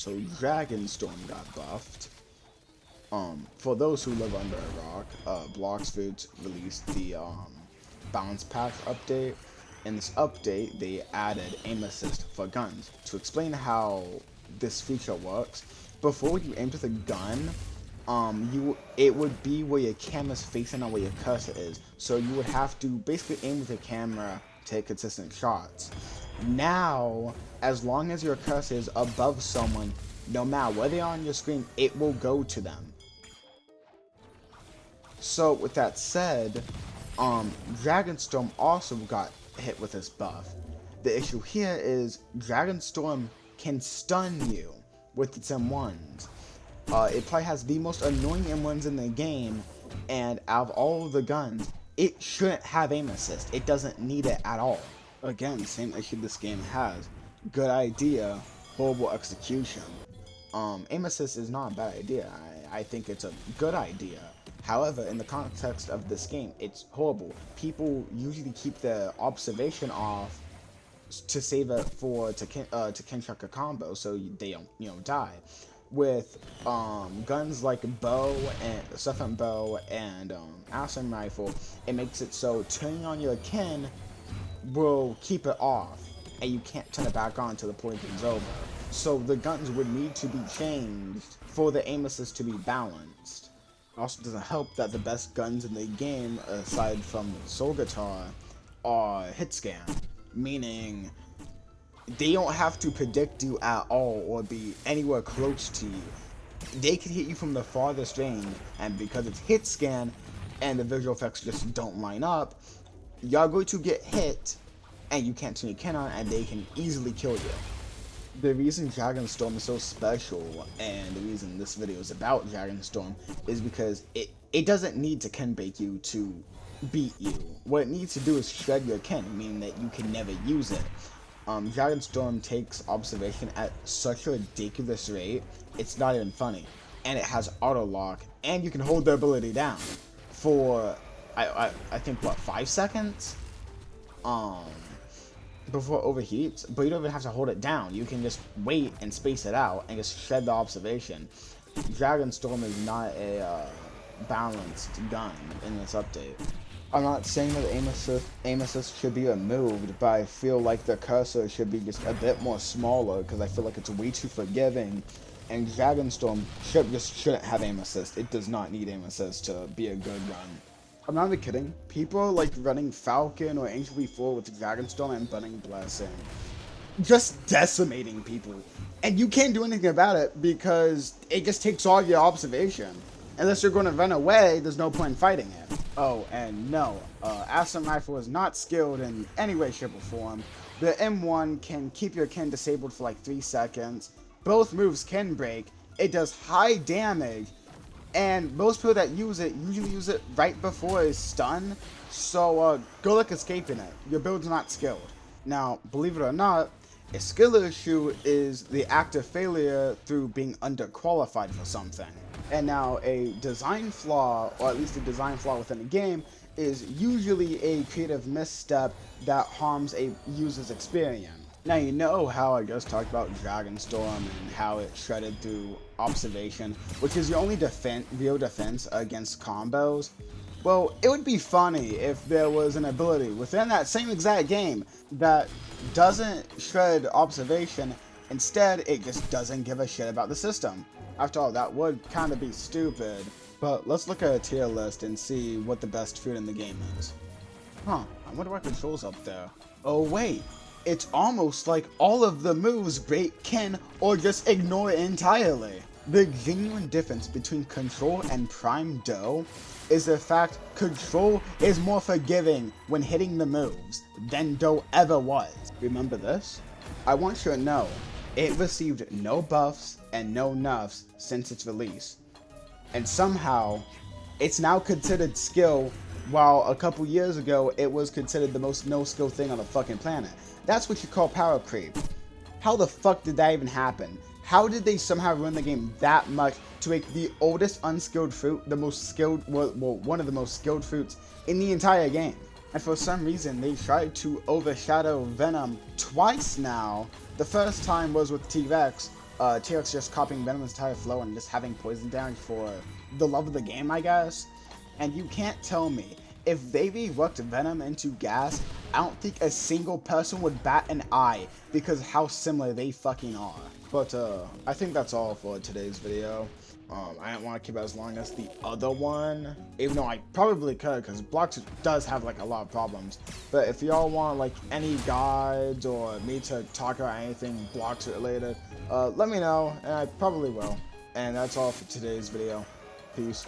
So Dragonstorm got buffed. For those who live under a rock, Blox Foods released the Balance Patch update. In this update, they added aim assist for guns. To explain how this feature works, before you aimed with a gun, it would be where your camera's facing and where your cursor is. So you would have to basically aim with your camera to hit consistent shots. Now, as long as your cursor is above someone, no matter where they are on your screen, it will go to them. So with that said, Dragonstorm also got hit with this buff. The issue here is Dragonstorm can stun you with its M1s. It probably has the most annoying M1s in the game, and out of all of the guns, it shouldn't have aim assist. It doesn't need it at all. Again, same issue this game has. Good idea, horrible execution. Aim assist is not a bad idea. I think it's a good idea. However, in the context of this game, it's horrible. People usually keep their observation off to save it for to Kinshaka combo, so they don't die. With guns like bow and stuff and bow and assault rifle, it makes it so turning on your kin will keep it off, and you can't turn it back on until the point is over. So the guns would need to be changed for the aim assist to be balanced. It also doesn't help that the best guns in the game, aside from Soul Guitar, are hit scan, meaning they don't have to predict you at all or be anywhere close to you. They can hit you from the farthest range, and because it's hit scan and the visual effects just don't line up, you're going to get hit and you can't turn your kin on, and they can easily kill you. The reason Dragonstorm is so special, and the reason this video is about Dragonstorm, is because it doesn't need to kin bake you to beat you. What it needs to do is shred your kin, meaning that you can never use it. Dragonstorm takes observation at such a ridiculous rate, it's not even funny. And it has auto lock, and you can hold the ability down for, I think, what, 5 seconds? Before it overheats, but you don't even have to hold it down. You can just wait and space it out and just shred the observation. Dragonstorm is not a balanced gun in this update. I'm not saying that aim assist should be removed, but I feel like the cursor should be just a bit more smaller, because I feel like it's way too forgiving, and Dragonstorm shouldn't have aim assist. It does not need aim assist to be a good gun. I'm not even kidding. People are like running Falcon or Angel V4 with Dragonstorm and Burning Blessing, just decimating people, and you can't do anything about it because it just takes all your observation. Unless you're going to run away, there's no point in fighting it. Oh, and no, Assault Rifle is not skilled in any way, shape, or form. The M1 can keep your kin disabled for like 3 seconds. Both moves can break. It does high damage, and most people that use it usually use it right before a stun. So good luck escaping it. Your build's not skilled. Now, believe it or not, a skill issue is the act of failure through being underqualified for something. And now a design flaw, or at least a design flaw within a game, is usually a creative misstep that harms a user's experience. Now, you know how I just talked about Dragonstorm and how it shredded through observation, which is your only real defense against combos? Well, it would be funny if there was an ability within that same exact game that doesn't shred observation. Instead, it just doesn't give a shit about the system. After all, that would kind of be stupid. But let's look at a tier list and see what the best food in the game is. Huh, I wonder what controls up there. Oh wait, it's almost like all of the moves break kin or just ignore it entirely. The genuine difference between Control and Prime Dough is the fact Control is more forgiving when hitting the moves than Dough ever was. Remember this? I want you to know, it received no buffs and no nerfs since its release. And somehow, it's now considered skill, while a couple years ago, it was considered the most no-skill thing on the fucking planet. That's what you call power creep. How the fuck did that even happen? How did they somehow ruin the game that much to make the oldest unskilled fruit the most skilled, well, one of the most skilled fruits in the entire game? And for some reason, they tried to overshadow Venom twice now. The first time was with T-Rex, T-Rex just copying Venom's entire flow and just having poison damage for the love of the game, I guess. And you can't tell me, if they reworked Venom into gas, I don't think a single person would bat an eye because how similar they fucking are. But I think that's all for today's video. I didn't want to keep it as long as the other one, even though I probably could, because Blox does have like a lot of problems. But if y'all want like any guides or me to talk about anything Blox related, let me know, and I probably will. And that's all for today's video. Peace.